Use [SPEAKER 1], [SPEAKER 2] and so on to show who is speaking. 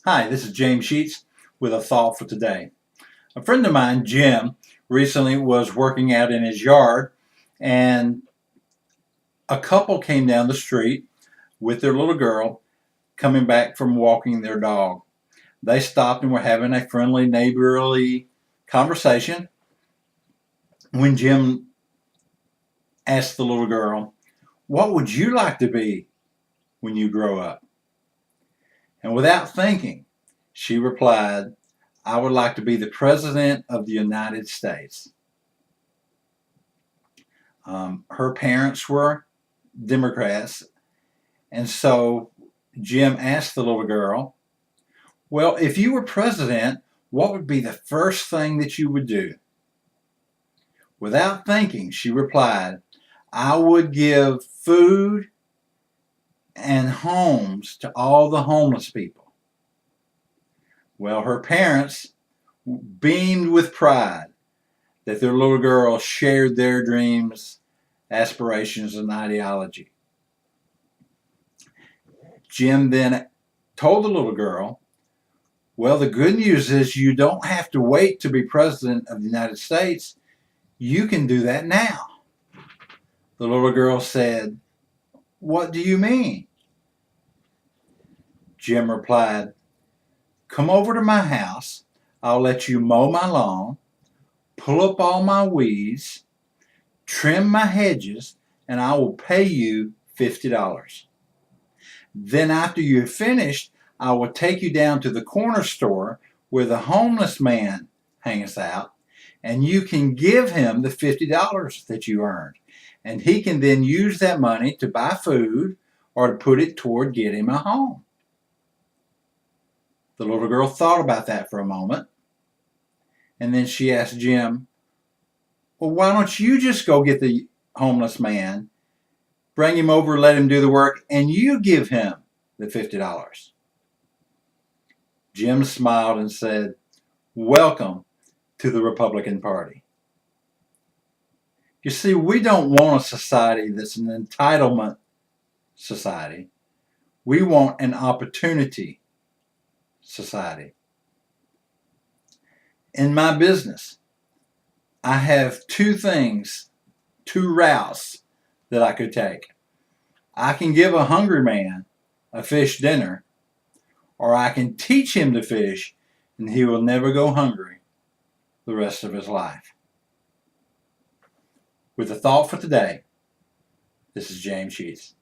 [SPEAKER 1] Hi, this is James Sheets with a thought for today. A friend of mine, Jim, recently was working out in his yard, and a couple came down the street with their little girl coming back from walking their dog. They stopped and were having a friendly, neighborly conversation when Jim asked the little girl, "What would you like to be when you grow up?" And without thinking, she replied, "I would like to be the President of the United States." Her parents were Democrats, and so Jim asked the little girl, "Well, if you were president, what would be the first thing that you would do?" Without thinking, she replied, "I would give food and homes to all the homeless people." Well, her parents beamed with pride that their little girl shared their dreams, aspirations, and ideology. Jim then told the little girl, "Well, the good news is you don't have to wait to be president of the United States. You can do that now." The little girl said, "What do you mean?" Jim replied, "Come over to my house. I'll let you mow my lawn, pull up all my weeds, trim my hedges, and I will pay you $50. Then after you're finished, I will take you down to the corner store where the homeless man hangs out, and you can give him the $50 that you earned. And he can then use that money to buy food or to put it toward getting a home." The little girl thought about that for a moment, and then she asked Jim, "Well, why don't you just go get the homeless man, bring him over, let him do the work, and you give him the $50? Jim smiled and said, "Welcome to the Republican Party." You see, we don't want a society that's an entitlement society. We want an opportunity society. In my business, I have two routes that I could take. I can give a hungry man a fish dinner, or I can teach him to fish and he will never go hungry the rest of his life. With a thought for today, this is James Sheets.